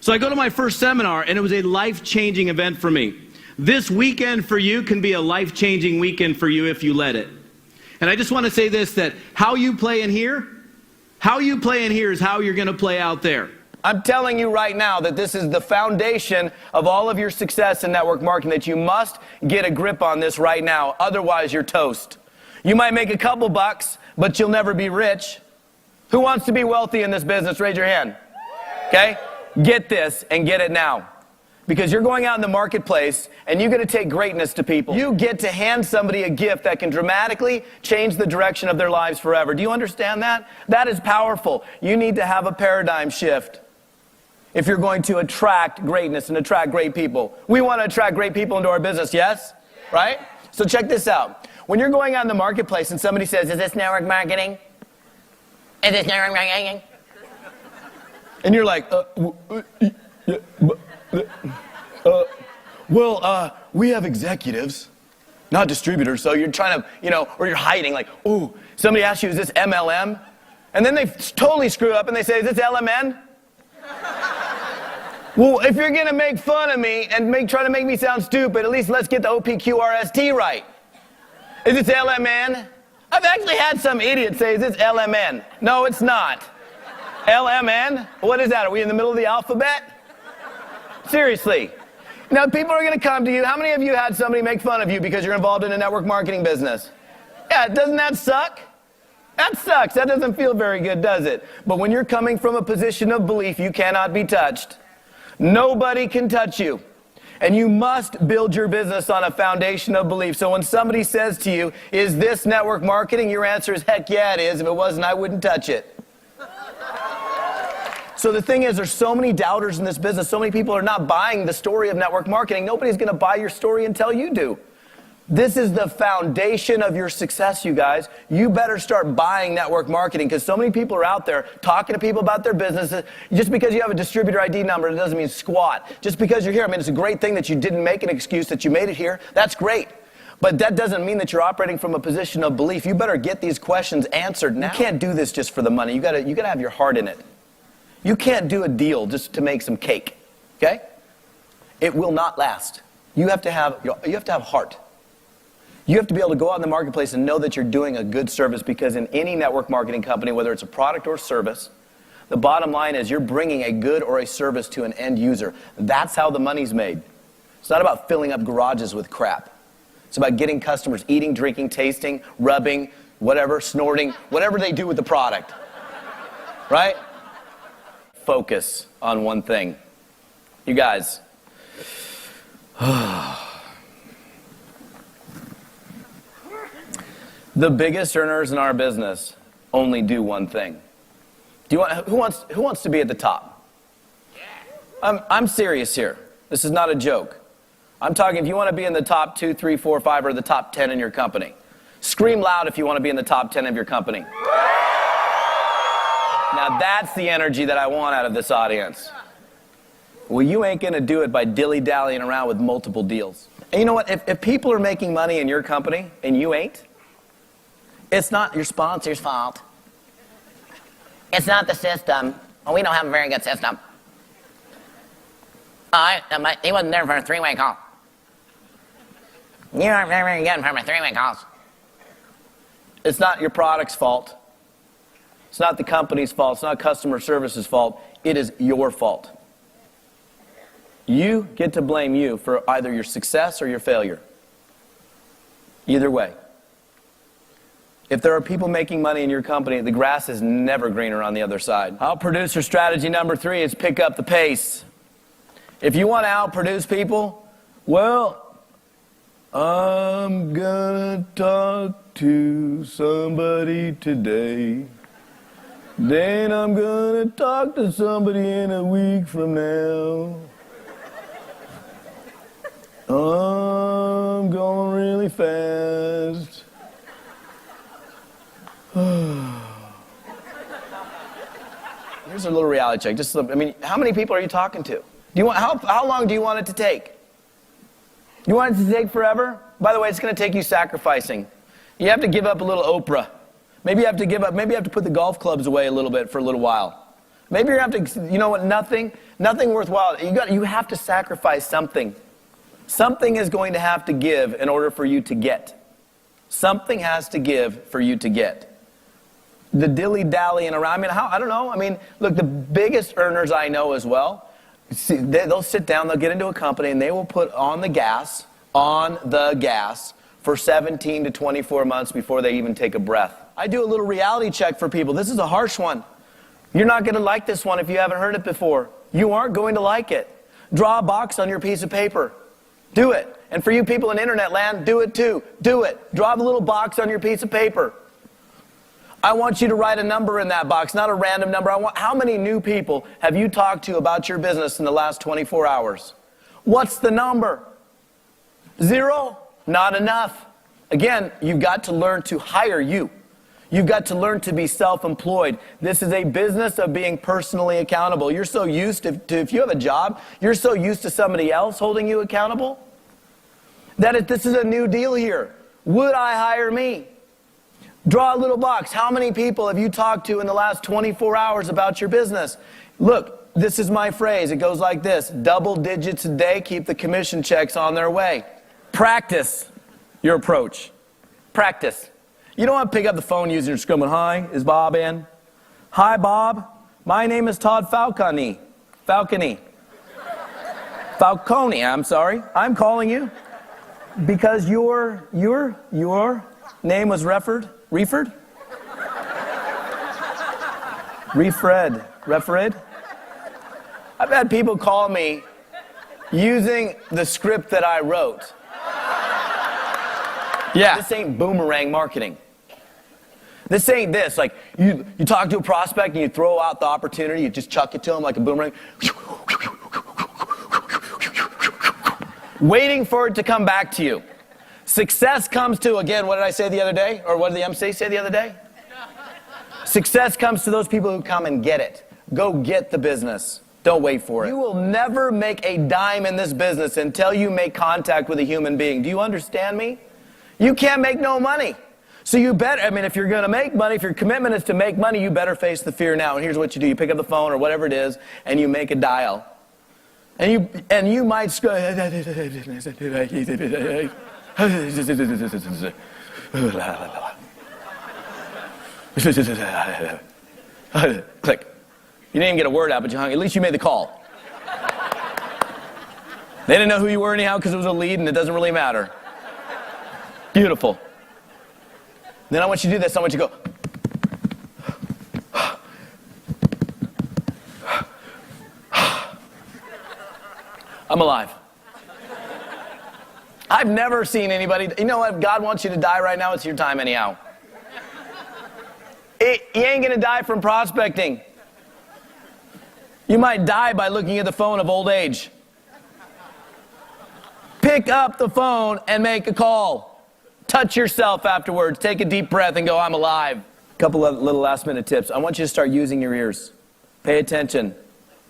So I go to my first seminar, and it was a life-changing event for me. This weekend for you can be a life-changing weekend for you if you let it. And I just want to say this, that how you play in here is how you're going to play out there. I'm telling you right now that this is the foundation of all of your success in network marketing, that you must get a grip on this right now. Otherwise, you're toast. You might make a couple bucks, but you'll never be rich. Who wants to be wealthy in this business? Raise your hand. Okay? Get this and get it now. Because you're going out in the marketplace and you're going to take greatness to people. You get to hand somebody a gift that can dramatically change the direction of their lives forever. Do you understand that? That is powerful. You need to have a paradigm shift if you're going to attract greatness and attract great people. We want to attract great people into our business, yes? Right? So check this out. When you're going out in the marketplace and somebody says, "Is this network marketing? Is this network marketing?" And you're like, we have executives, not distributors. So you're trying to, or you're hiding like, ooh, somebody asks you, "Is this MLM?" And then they totally screw up and they say, "Is this LMN?" Well, if you're going to make fun of me and try to make me sound stupid, at least let's get the OPQRST right. Is this LMN? I've actually had some idiot say, "Is this LMN?" No, it's not. LMN? What is that? Are we in the middle of the alphabet? Seriously. Now, people are going to come to you. How many of you had somebody make fun of you because you're involved in a network marketing business? Yeah, doesn't that suck? That sucks. That doesn't feel very good, does it? But when you're coming from a position of belief, you cannot be touched. Nobody can touch you. And you must build your business on a foundation of belief. So when somebody says to you, "Is this network marketing?" your answer is, "Heck yeah, it is. If it wasn't, I wouldn't touch it." So the thing is, there's so many doubters in this business. So many people are not buying the story of network marketing. Nobody's going to buy your story until you do. This is the foundation of your success, you guys. You better start buying network marketing, because so many people are out there talking to people about their businesses. Just because you have a distributor ID number, it doesn't mean squat. Just because you're here, I mean, it's a great thing that you didn't make an excuse, that you made it here. That's great. But that doesn't mean that you're operating from a position of belief. You better get these questions answered now. You can't do this just for the money. You gotta have your heart in it. You can't do a deal just to make some cake, okay? It will not last. You have to have heart. You have to be able to go out in the marketplace and know that you're doing a good service, because in any network marketing company, whether it's a product or service, the bottom line is you're bringing a good or a service to an end user. That's how the money's made. It's not about filling up garages with crap. It's about getting customers eating, drinking, tasting, rubbing, whatever, snorting, whatever they do with the product, right? Focus on one thing. You guys, the biggest earners in our business only do one thing. Who wants to be at the top? I'm serious here. This is not a joke. I'm talking, if you want to be in the top 2, 3, 4, 5, or the top 10 in your company. Scream loud if you want to be in the top 10 of your company. Now that's the energy that I want out of this audience. Well, you ain't going to do it by dilly-dallying around with multiple deals. And you know what? If people are making money in your company and you ain't, it's not your sponsor's fault. It's not the system. Well, we don't have a very good system. He wasn't there for a three-way call. You aren't very good for my three-way calls. It's not your product's fault. It's not the company's fault. It's not customer service's fault. It is your fault. You get to blame you for either your success or your failure. Either way. If there are people making money in your company, the grass is never greener on the other side. Outproducer strategy number 3 is pick up the pace. If you want to outproduce people, well, I'm gonna talk to somebody today. Then I'm gonna talk to somebody in a week from now. I'm going really fast. Here's a little reality check. How many people are you talking to? How long do you want it to take? You want it to take forever? By the way, it's going to take you sacrificing. You have to give up a little Oprah. Maybe you have to give up. Maybe you have to put the golf clubs away a little bit for a little while. Maybe you're going to have to, you know what, nothing worthwhile. You have to sacrifice something. Something is going to have to give in order for you to get. Something has to give for you to get. The dilly-dallying around, I don't know. Look, the biggest earners I know as well, they'll sit down, they'll get into a company, and they will put on the gas for 17 to 24 months before they even take a breath. I do a little reality check for people. This is a harsh one. You're not going to like this one if you haven't heard it before. You aren't going to like it. Draw a box on your piece of paper. Do it. And for you people in internet land, do it too. Do it. Draw a little box on your piece of paper. I want you to write a number in that box, not a random number. How many new people have you talked to about your business in the last 24 hours? What's the number? 0? Not enough. Again, you've got to learn to hire you. You've got to learn to be self-employed. This is a business of being personally accountable. You're so used to if you have a job, you're so used to somebody else holding you accountable that this is a new deal here. Would I hire me? Draw a little box. How many people have you talked to in the last 24 hours about your business? Look, this is my phrase. It goes like this. Double digits a day keep the commission checks on their way. Practice your approach. Practice. You don't want to pick up the phone using your screaming, "Hi, is Bob in?" "Hi, Bob. My name is Todd Falcone. Falcone, I'm sorry. I'm calling you because your name was referred? Referred? I've had people call me using the script that I wrote. Yeah. This ain't boomerang marketing. This ain't this. Like, you talk to a prospect and you throw out the opportunity, you just chuck it to them like a boomerang. Waiting for it to come back to you. Success comes to, again, what did I say the other day? Or what did the MC say the other day? Success comes to those people who come and get it. Go get the business. Don't wait for it. You will never make a dime in this business until you make contact with a human being. Do you understand me? You can't make no money. So you better, if you're going to make money, if your commitment is to make money, you better face the fear now. And here's what you do. You pick up the phone or whatever it is, and you make a dial. And you might click. You didn't even get a word out, but you hung. At least you made the call. They didn't know who you were anyhow because it was a lead and it doesn't really matter. Beautiful. Then I want you to do this. I want you to go. I'm alive. I've never seen anybody. You know what? If God wants you to die right now, it's your time anyhow. You ain't going to die from prospecting. You might die by looking at the phone of old age. Pick up the phone and make a call. Touch yourself afterwards. Take a deep breath and go, I'm alive. A couple of little last minute tips. I want you to start using your ears. Pay attention.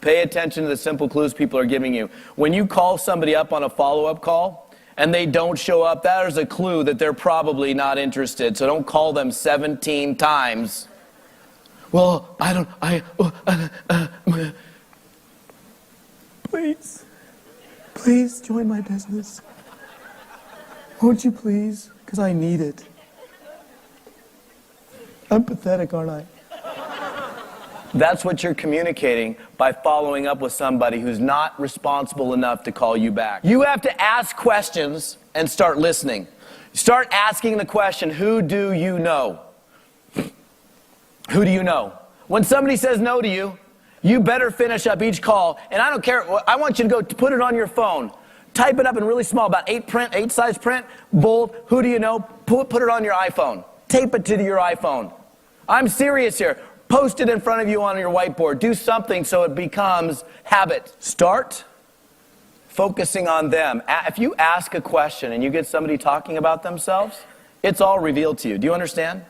Pay attention to the simple clues people are giving you. When you call somebody up on a follow-up call and they don't show up, that is a clue that they're probably not interested. So don't call them 17 times. Well, Please join my business. Won't you please? Because I need it. I'm pathetic, aren't I? That's what you're communicating by following up with somebody who's not responsible enough to call you back. You have to ask questions and start listening. Start asking the question, who do you know? Who do you know? When somebody says no to you, you better finish up each call. And I don't care. I want you to go put it on your phone. Type it up in really small, about 8 size print, bold. Who do you know? Put it on your iPhone. Tape it to your iPhone. I'm serious here. Post it in front of you on your whiteboard. Do something so it becomes habit. Start focusing on them. If you ask a question and you get somebody talking about themselves, it's all revealed to you. Do you understand?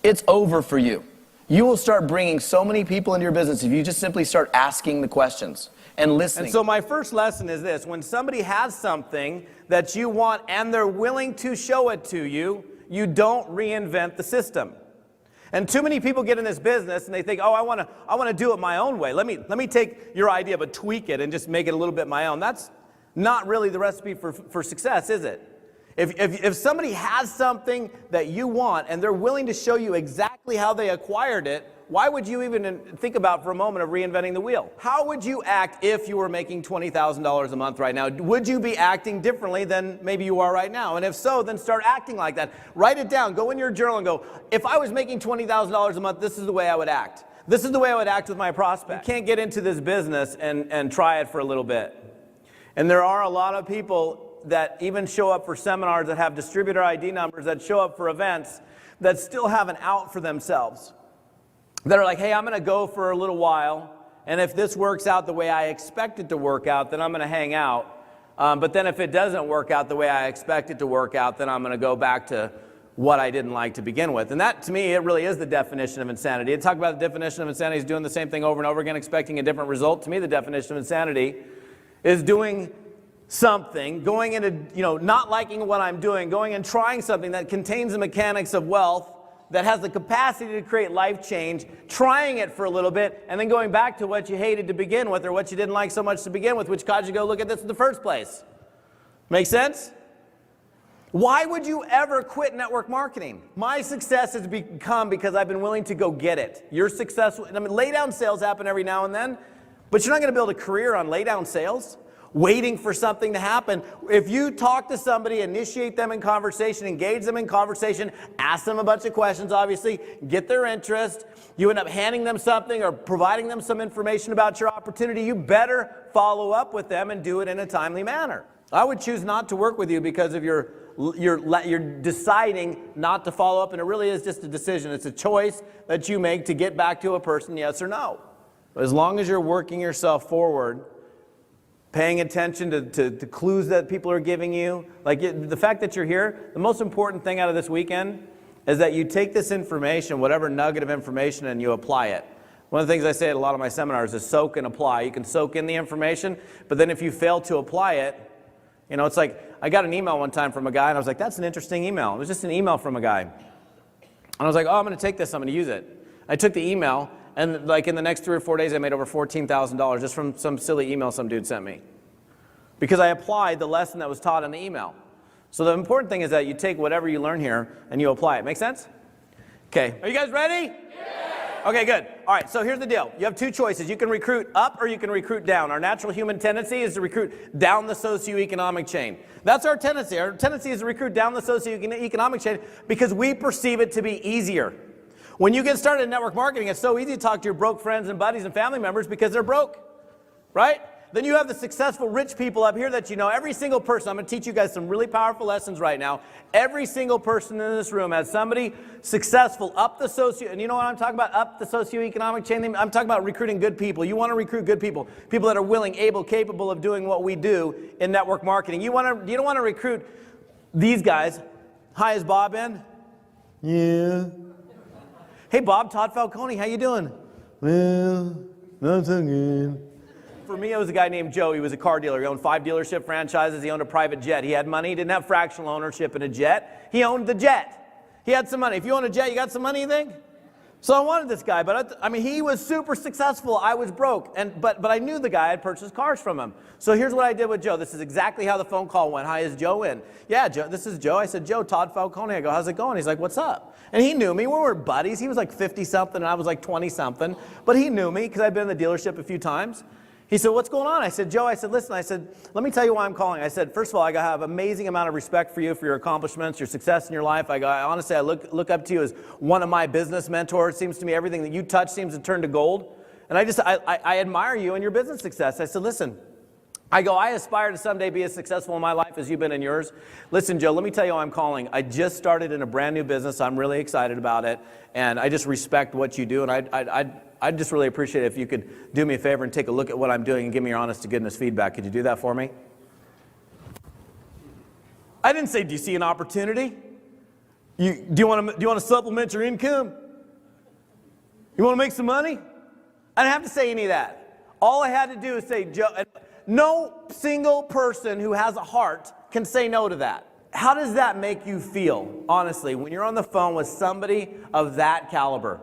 It's over for you. You will start bringing so many people into your business if you just simply start asking the questions and listening. And so my first lesson is this. When somebody has something that you want and they're willing to show it to you, you don't reinvent the system. And too many people get in this business and they think, oh, I want to do it my own way. Let me take your idea but tweak it and just make it a little bit my own. That's not really the recipe for success, is it? If somebody has something that you want and they're willing to show you exactly how they acquired it, why would you even think about for a moment of reinventing the wheel? How would you act if you were making $20,000 a month right now? Would you be acting differently than maybe you are right now? And if so, then start acting like that. Write it down. Go in your journal and go, if I was making $20,000 a month, this is the way I would act. This is the way I would act with my prospect. You can't get into this business and try it for a little bit. And there are a lot of people that even show up for seminars, that have distributor ID numbers, that show up for events, that still have an out for themselves. That are like, hey, I'm going to go for a little while, and if this works out the way I expect it to work out, then I'm going to hang out. But then if it doesn't work out the way I expect it to work out, then I'm going to go back to what I didn't like to begin with. And that, to me, it really is the definition of insanity. To talk about the definition of insanity is doing the same thing over and over again, expecting a different result. To me, the definition of insanity is doing something, going into, not liking what I'm doing, going and trying something that contains the mechanics of wealth, that has the capacity to create life change, trying it for a little bit, and then going back to what you hated to begin with or what you didn't like so much to begin with, which caused you to go look at this in the first place. Make sense? Why would you ever quit network marketing? My success has become because I've been willing to go get it. Your success, lay down sales happen every now and then, but you're not going to build a career on lay down sales. Waiting for something to happen. If you talk to somebody, initiate them in conversation, engage them in conversation, ask them a bunch of questions, obviously, get their interest, you end up handing them something or providing them some information about your opportunity, you better follow up with them and do it in a timely manner. I would choose not to work with you because of you're deciding not to follow up, and it really is just a decision. It's a choice that you make to get back to a person, yes or no. But as long as you're working yourself forward, paying attention to clues that people are giving you. The fact that you're here, the most important thing out of this weekend is that you take this information, whatever nugget of information, and you apply it. One of the things I say at a lot of my seminars is soak and apply. You can soak in the information, but then if you fail to apply it, it's like, I got an email one time from a guy, and I was like, that's an interesting email. It was just an email from a guy. And I was like, oh, I'm going to take this, I'm going to use it. I took the email, and in the next 3 or 4 days, I made over $14,000 just from some silly email some dude sent me. Because I applied the lesson that was taught in the email. So the important thing is that you take whatever you learn here and you apply it. Make sense? Okay. Are you guys ready? Yeah. Okay, good. All right, so here's the deal. You have two choices. You can recruit up or you can recruit down. Our natural human tendency is to recruit down the socioeconomic chain. That's our tendency. Our tendency is to recruit down the socioeconomic chain because we perceive it to be easier. When you get started in network marketing, it's so easy to talk to your broke friends and buddies and family members because they're broke, right? Then you have the successful rich people up here that you know. Every single person, I'm going to teach you guys some really powerful lessons right now. Every single person in this room has somebody successful up the and you know what I'm talking about, up the socioeconomic chain? I'm talking about recruiting good people. You want to recruit good people, people that are willing, able, capable of doing what we do in network marketing. You don't want to recruit these guys. Hi, is Bob in? Yeah. Hey, Bob, Todd Falcone, how you doing? Well, not so good. For me, it was a guy named Joe. He was a car dealer. He owned 5 dealership franchises. He owned a private jet. He had money. He didn't have fractional ownership in a jet. He owned the jet. He had some money. If you own a jet, you got some money, you think? So I wanted this guy, but he was super successful. I was broke, but I knew the guy. I'd purchased cars from him. So here's what I did with Joe. This is exactly how the phone call went. Hi, is Joe in? Yeah, Joe, this is Joe. I said, Joe, Todd Falcone. I go, how's it going? He's like, what's up? And he knew me. We were buddies. He was like 50-something, and I was like 20-something. But he knew me because I'd been in the dealership a few times. He said, what's going on? I said, Joe, listen, let me tell you why I'm calling. I said, first of all, I have an amazing amount of respect for you, for your accomplishments, your success in your life. Honestly, I look up to you as one of my business mentors. It seems to me everything that you touch seems to turn to gold. And I admire you and your business success. I said, listen, I aspire to someday be as successful in my life as you've been in yours. Listen, Joe, let me tell you why I'm calling. I just started in a brand new business. I'm really excited about it. And I just respect what you do. And I'd just really appreciate it if you could do me a favor and take a look at what I'm doing and give me your honest to goodness feedback. Could you do that for me? I didn't say, do you see an opportunity? Do you want to supplement your income? You want to make some money? I didn't have to say any of that. All I had to do is say, Joe, no single person who has a heart can say no to that. How does that make you feel, honestly, when you're on the phone with somebody of that caliber?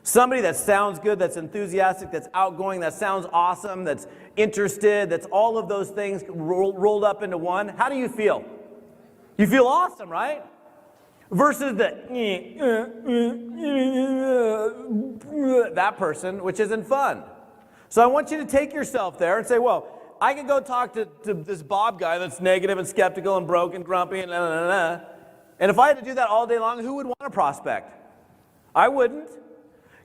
Somebody that sounds good, that's enthusiastic, that's outgoing, that sounds awesome, that's interested, that's all of those things rolled up into one. How do you feel? You feel awesome, right? Versus that person, which isn't fun. So I want you to take yourself there and say, well, I can go talk to this Bob guy that's negative and skeptical and broke and grumpy and and if I had to do that all day long, who would want to prospect? I wouldn't.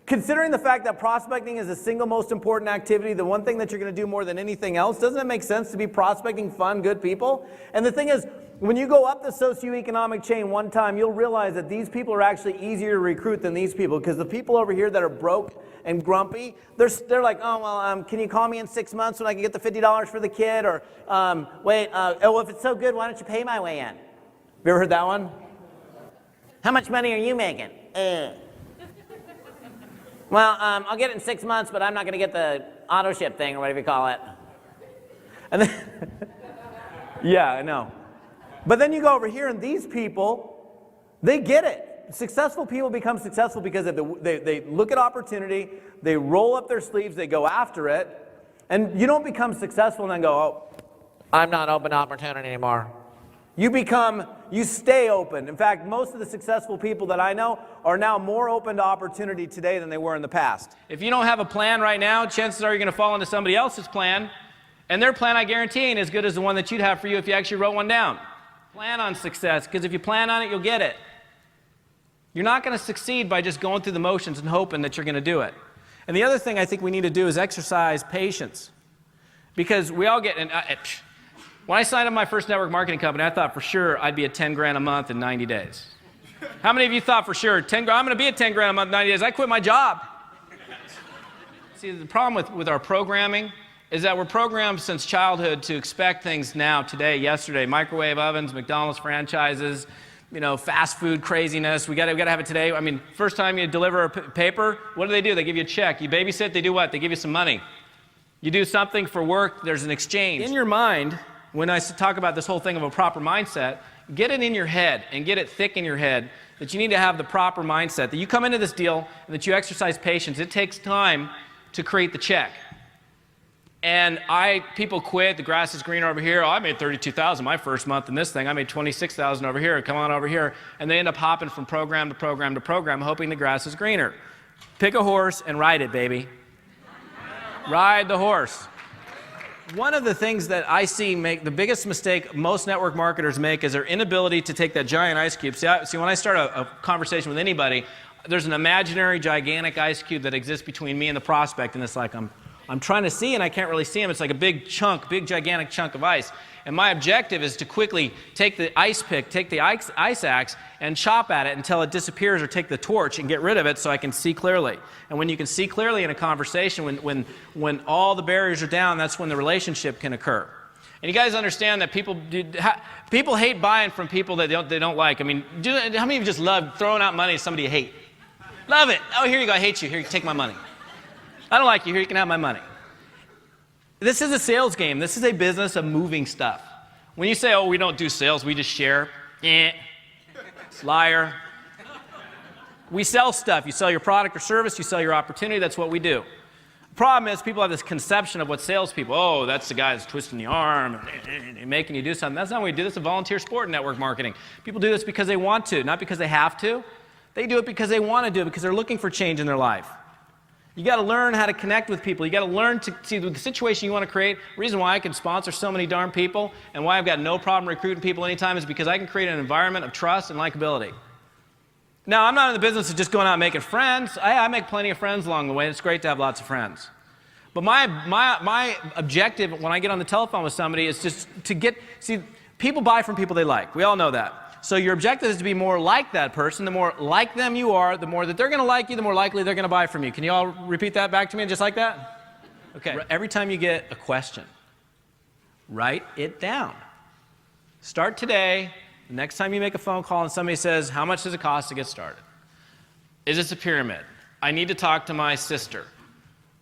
Considering the fact that prospecting is the single most important activity, the one thing that you're going to do more than anything else, doesn't it make sense to be prospecting fun, good people? And the thing is, when you go up the socioeconomic chain one time, you'll realize that these people are actually easier to recruit than these people, because the people over here that are broke and grumpy, they're like, oh, well, can you call me in 6 months when I can get the $50 for the kid? Or, if it's so good, why don't you pay my way in? Have you ever heard that one? How much money are you making? Well, I'll get it in 6 months, but I'm not going to get the auto ship thing or whatever you call it. And then, yeah, I know. But then you go over here, and these people, they get it. Successful people become successful because they look at opportunity, they roll up their sleeves, they go after it, and you don't become successful and then go, oh, I'm not open to opportunity anymore. You stay open. In fact, most of the successful people that I know are now more open to opportunity today than they were in the past. If you don't have a plan right now, chances are you're going to fall into somebody else's plan, and their plan, I guarantee, ain't as good as the one that you'd have for you if you actually wrote one down. Plan on success, because if you plan on it, you'll get it. You're not going to succeed by just going through the motions and hoping that you're going to do it. And the other thing I think we need to do is exercise patience, because we all get... When I signed up my first network marketing company, I thought for sure I'd be at 10 grand a month in 90 days. How many of you thought for sure, 10 grand, I'm going to be at 10 grand a month in 90 days? I quit my job. See, the problem with our programming is that we're programmed since childhood to expect things now, today, yesterday. Microwave ovens, McDonald's franchises, fast food craziness. We got to have it today. I mean, first time you deliver a paper, what do? They give you a check. You babysit, they do what? They give you some money. You do something for work, there's an exchange. In your mind, when I talk about this whole thing of a proper mindset, get it in your head and get it thick in your head that you need to have the proper mindset, that you come into this deal and that you exercise patience. It takes time to create the check. And people quit, the grass is greener over here. Oh, I made $32,000 my first month in this thing. I made $26,000 over here. Come on over here. And they end up hopping from program to program to program, hoping the grass is greener. Pick a horse and ride it, baby. Ride the horse. One of the things that I see make the biggest mistake most network marketers make is their inability to take that giant ice cube. See, when I start a conversation with anybody, there's an imaginary gigantic ice cube that exists between me and the prospect, and it's like I'm trying to see and I can't really see him. It's like a big gigantic chunk of ice. And my objective is to quickly take the ice pick, take the ice axe, and chop at it until it disappears, or take the torch and get rid of it so I can see clearly. And when you can see clearly in a conversation, when all the barriers are down, that's when the relationship can occur. And you guys understand that people hate buying from people that they don't like. I mean, how many of you just love throwing out money to somebody you hate? Love it. Oh, here you go. I hate you. Here, take my money. I don't like you. Here, you can have my money. This is a sales game. This is a business of moving stuff. When you say, oh, we don't do sales, we just share, liar. We sell stuff. You sell your product or service, you sell your opportunity, that's what we do. The problem is people have this conception of what salespeople, oh, that's the guy that's twisting the arm and making you do something. That's not what we do. This is a volunteer sport in network marketing. People do this because they want to, not because they have to. They do it because they want to do it, because they're looking for change in their life. You got to learn how to connect with people. You got to learn to see the situation you want to create. The reason why I can sponsor so many darn people and why I've got no problem recruiting people anytime is because I can create an environment of trust and likability. Now, I'm not in the business of just going out and making friends. I make plenty of friends along the way. It's great to have lots of friends. But my objective when I get on the telephone with somebody is just to see, people buy from people they like. We all know that. So your objective is to be more like that person. The more like them you are, the more that they're going to like you, the more likely they're going to buy from you. Can you all repeat that back to me just like that? Okay. Every time you get a question, write it down. Start today. The next time you make a phone call and somebody says, how much does it cost to get started? Is this a pyramid? I need to talk to my sister.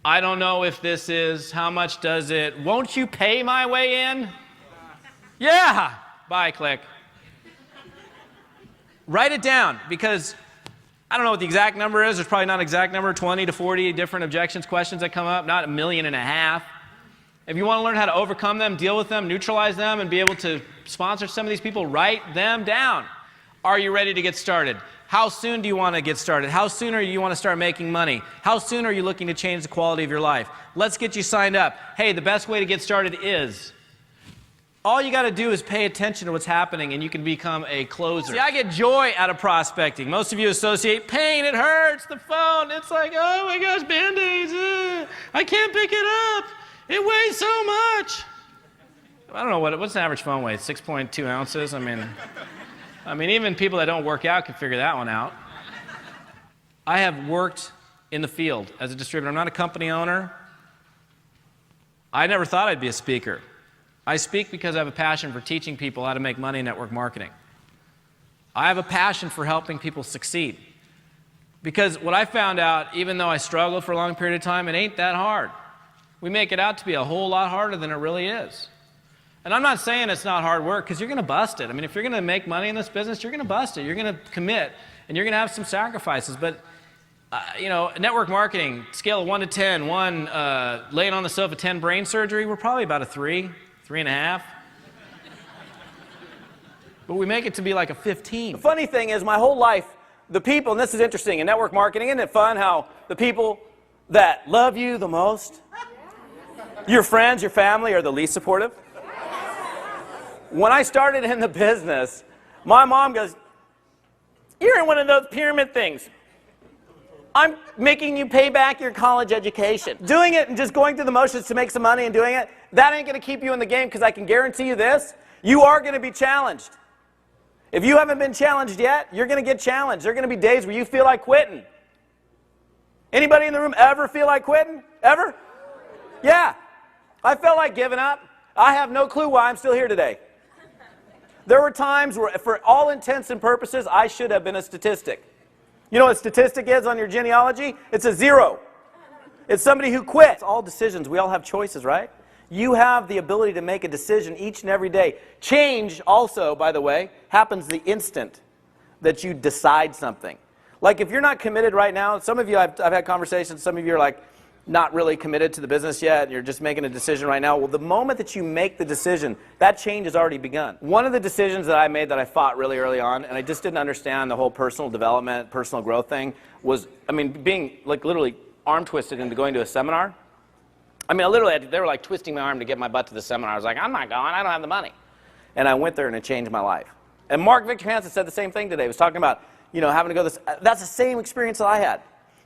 I don't know if this is, how much does it, won't you pay my way in? Yeah. Bye, click. Write it down, because I don't know what the exact number is. There's probably not an exact number, 20 to 40 different objections, questions that come up, not 1.5 million. If you want to learn how to overcome them, deal with them, neutralize them, and be able to sponsor some of these people, write them down. Are you ready to get started? How soon do you want to get started? How soon do you want to start making money? How soon are you looking to change the quality of your life? Let's get you signed up. Hey, the best way to get started is, all you got to do is pay attention to what's happening, and you can become a closer. See, I get joy out of prospecting. Most of you associate pain, it hurts, the phone. It's like, oh my gosh, Band-Aids. I can't pick it up. It weighs so much. I don't know, what's an average phone weigh? 6.2 ounces? I mean, even people that don't work out can figure that one out. I have worked in the field as a distributor. I'm not a company owner. I never thought I'd be a speaker. I speak because I have a passion for teaching people how to make money in network marketing. I have a passion for helping people succeed. Because what I found out, even though I struggled for a long period of time, it ain't that hard. We make it out to be a whole lot harder than it really is. And I'm not saying it's not hard work, because you're going to bust it. I mean, if you're going to make money in this business, you're going to bust it. You're going to commit, and you're going to have some sacrifices. But, network marketing, scale of 1 to 10, 1 laying on the sofa, 10 brain surgery, we're probably about a 3, 3.5. But we make it to be like a 15. The funny thing is, my whole life, the people, and this is interesting, in network marketing, isn't it fun how the people that love you the most, your friends, your family, are the least supportive? When I started in the business, my mom goes, "You're in one of those pyramid things. I'm making you pay back your college education. Doing it and just going through the motions to make some money and doing it, that ain't going to keep you in the game, because I can guarantee you this, you are going to be challenged. If you haven't been challenged yet, you're going to get challenged. There are going to be days where you feel like quitting. Anybody in the room ever feel like quitting? Ever? Yeah. I felt like giving up. I have no clue why I'm still here today. There were times where, for all intents and purposes, I should have been a statistic. You know what a statistic is on your genealogy? It's a 0. It's somebody who quit. It's all decisions. We all have choices, right? You have the ability to make a decision each and every day. Change also, by the way, happens the instant that you decide something. Like if you're not committed right now, some of you, I've had conversations, some of you are like, not really committed to the business yet, and you're just making a decision right now. Well, the moment that you make the decision, that change has already begun. One of the decisions that I made that I fought really early on, and I just didn't understand the whole personal development, personal growth thing, was, being like literally arm twisted into going to a seminar. They were like twisting my arm to get my butt to the seminar. I was like, I'm not going, I don't have the money. And I went there and it changed my life. And Mark Victor Hansen said the same thing today. He was talking about, having to go this, that's the same experience that I had.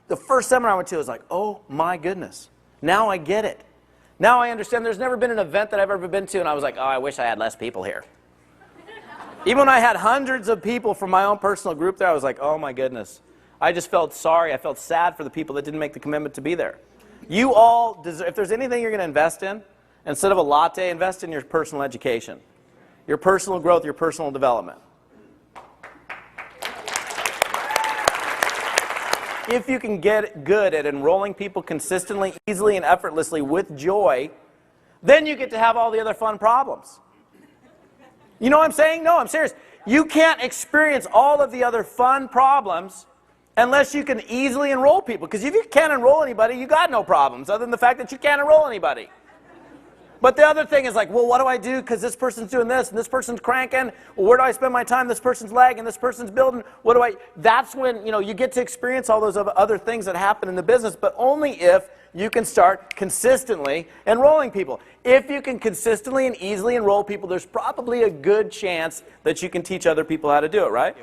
The first seminar I went to, I was like, oh my goodness, now I get it. Now I understand. There's never been an event that I've ever been to and I was like, oh, I wish I had less people here. Even when I had hundreds of people from my own personal group there, I was like, oh my goodness. I just felt sorry. I felt sad for the people that didn't make the commitment to be there. You all deserve, if there's anything you're going to invest in, instead of a latte, invest in your personal education, your personal growth, your personal development. If you can get good at enrolling people consistently, easily, and effortlessly with joy, then you get to have all the other fun problems. You know what I'm saying? No, I'm serious. You can't experience all of the other fun problems unless you can easily enroll people. Because if you can't enroll anybody, you got no problems other than the fact that you can't enroll anybody. But the other thing is like, well, what do I do because this person's doing this and this person's cranking? Well, where do I spend my time? This person's lagging, this person's building. What do I? That's when, you get to experience all those other things that happen in the business, but only if you can start consistently enrolling people. If you can consistently and easily enroll people, there's probably a good chance that you can teach other people how to do it, right?